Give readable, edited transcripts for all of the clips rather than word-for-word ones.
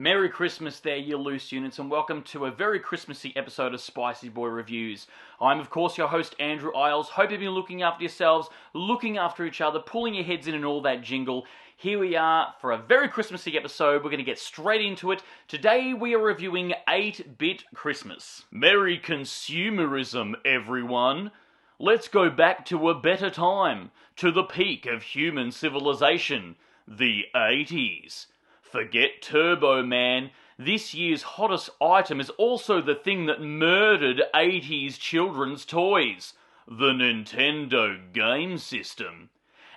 Merry Christmas there, you loose units, and welcome to a very Christmassy episode of Spicy Boy Reviews. I'm, of course, your host, Andrew Iles. Hope you've been looking after yourselves, looking after each other, pulling your heads in and all that jingle. Here we are for a very Christmassy episode. We're going to get straight into it. Today we are reviewing 8-Bit Christmas. Merry consumerism, everyone. Let's go back to a better time, to the peak of human civilization, the 80s. Forget Turbo Man. This year's hottest item is also the thing that murdered 80s children's toys, the Nintendo game system.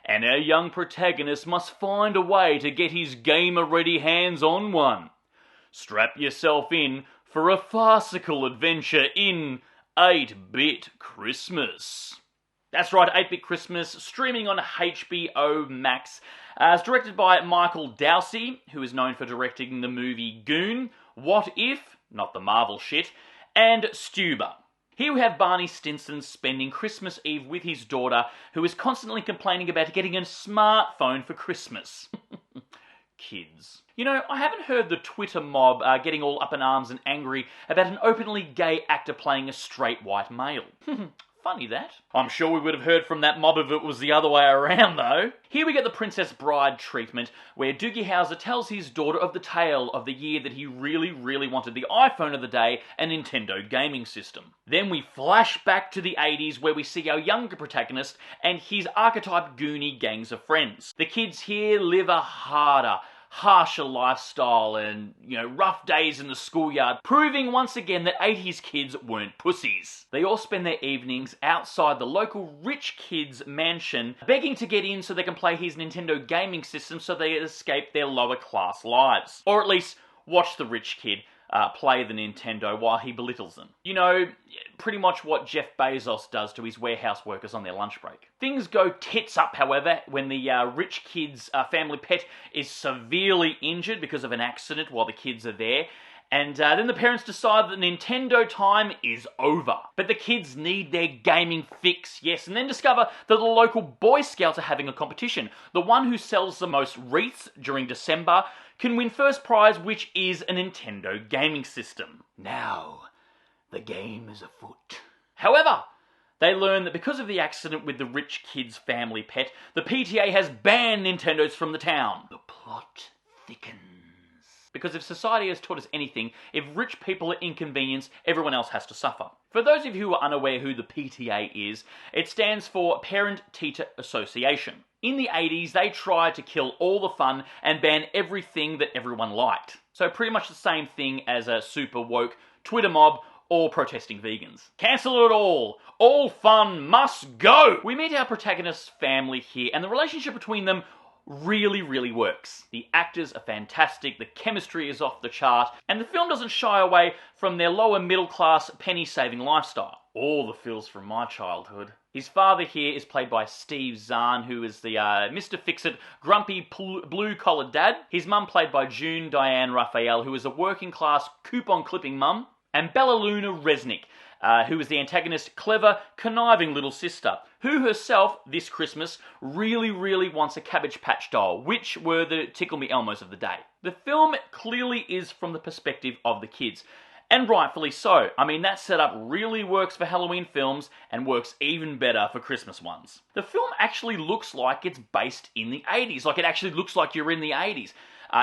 And our young protagonist must find a way to get his gamer-ready hands on one. Strap yourself in for a farcical adventure in 8-Bit Christmas. That's right, 8-Bit Christmas, streaming on HBO Max. It's directed by Michael Dowsey, who is known for directing the movie Goon, What If, not the Marvel shit, and Stuber. Here we have Barney Stinson spending Christmas Eve with his daughter, who is constantly complaining about getting a smartphone for Christmas. Kids. You know, I haven't heard the Twitter mob getting all up in arms and angry about an openly gay actor playing a straight white male. Funny that. I'm sure we would have heard from that mob if it was the other way around, though. Here we get the Princess Bride treatment, where Doogie Howser tells his daughter of the tale of the year that he really wanted the iPhone of the day, a Nintendo gaming system. Then we flash back to the 80s, where we see our younger protagonist and his archetype Goonie gangs of friends. The kids here live a harder, harsher lifestyle and, rough days in the schoolyard, proving once again that 80s kids weren't pussies. They all spend their evenings outside the local rich kid's mansion, begging to get in so they can play his Nintendo gaming system so they escape their lower class lives. Or at least watch the rich kid play the Nintendo while he belittles them. You know, pretty much what Jeff Bezos does to his warehouse workers on their lunch break. Things go tits up, however, when the rich kid's family pet is severely injured because of an accident while the kids are there. And then the parents decide that Nintendo time is over. But the kids need their gaming fix, yes, and then discover that the local Boy Scouts are having a competition. The one who sells the most wreaths during December can win first prize, which is a Nintendo gaming system. Now, the game is afoot. However, they learn that because of the accident with the rich kid's family pet, the PTA has banned Nintendos from the town. The plot thickens. Because if society has taught us anything, if rich people are inconvenienced, everyone else has to suffer. For those of you who are unaware who the PTA is, it stands for Parent-Teacher Association. In the 80s, they tried to kill all the fun and ban everything that everyone liked. So pretty much the same thing as a super woke Twitter mob or protesting vegans. Cancel it all! All fun must go! We meet our protagonist's family here, and the relationship between them really works. The actors are fantastic, the chemistry is off the chart, and the film doesn't shy away from their lower middle class penny-saving lifestyle. All the feels from my childhood. His father here is played by Steve Zahn, who is the Mr. Fix-It, grumpy blue-collared dad. His mum played by June Diane Raphael, who is a working-class coupon-clipping mum. And Bella Luna Resnick, who is the antagonist, clever, conniving little sister, who herself, this Christmas, really wants a Cabbage Patch doll, which were the Tickle Me Elmos of the day. The film clearly is from the perspective of the kids. And rightfully so. I mean, that setup really works for Halloween films and works even better for Christmas ones. The film actually looks like it's based in the 80s. Like, it actually looks like you're in the 80s.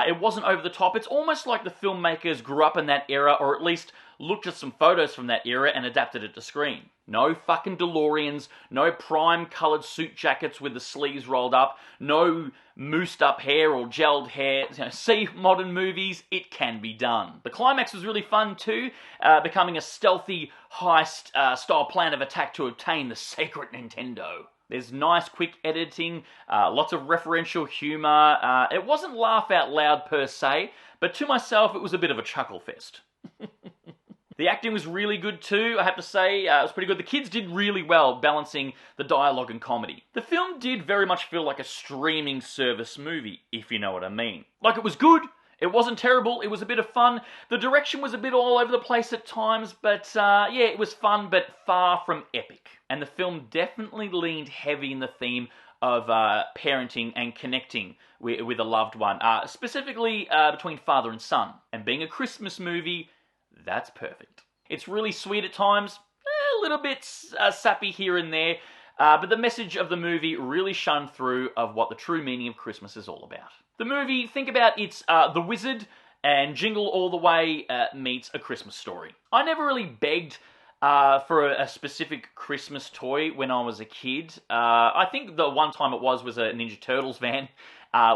It wasn't over the top. It's almost like the filmmakers grew up in that era, or at least looked at some photos from that era and adapted it to screen. No fucking DeLoreans, no prime-coloured suit jackets with the sleeves rolled up, no moosed-up hair or gelled hair. See modern movies, it can be done. The climax was really fun too, becoming a stealthy heist style plan of attack to obtain the sacred Nintendo. There's nice, quick editing, lots of referential humour. It wasn't laugh out loud per se, but to myself it was a bit of a chuckle fest. The acting was really good too, I have to say. It was pretty good. The kids did really well balancing the dialogue and comedy. The film did very much feel like a streaming service movie, if you know what I mean. Like, it was good, it wasn't terrible, it was a bit of fun. The direction was a bit all over the place at times, but yeah, it was fun, but far from epic. And the film definitely leaned heavy in the theme of parenting and connecting with a loved one, specifically between father and son. And being a Christmas movie, that's perfect. It's really sweet at times, a little bit sappy here and there, but the message of the movie really shone through of what the true meaning of Christmas is all about. The movie, think about it's The Wizard and Jingle All the Way meets A Christmas Story. I never really begged for a specific Christmas toy when I was a kid. I think the one time it was a Ninja Turtles van,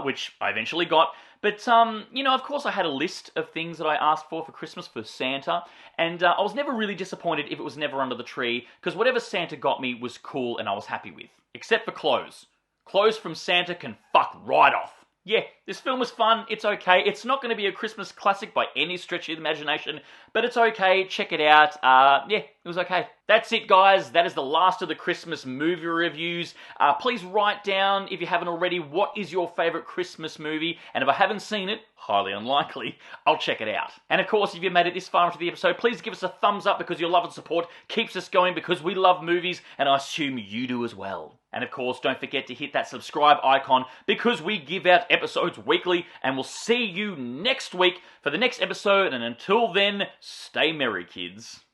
which I eventually got. But, of course I had a list of things that I asked for Christmas for Santa, and I was never really disappointed if it was never under the tree, because whatever Santa got me was cool and I was happy with. Except for clothes. Clothes from Santa can fuck right off. Yeah, this film was fun, it's okay. It's not going to be a Christmas classic by any stretch of the imagination, but it's okay, check it out. Yeah, it was okay. That's it, guys. That is the last of the Christmas movie reviews. Please write down, if you haven't already, what is your favourite Christmas movie, and if I haven't seen it, highly unlikely, I'll check it out. And of course, if you've made it this far into the episode, please give us a thumbs up, because your love and support keeps us going, because we love movies, and I assume you do as well. And of course, don't forget to hit that subscribe icon, because we give out episodes weekly, and we'll see you next week for the next episode, and until then, stay merry, kids.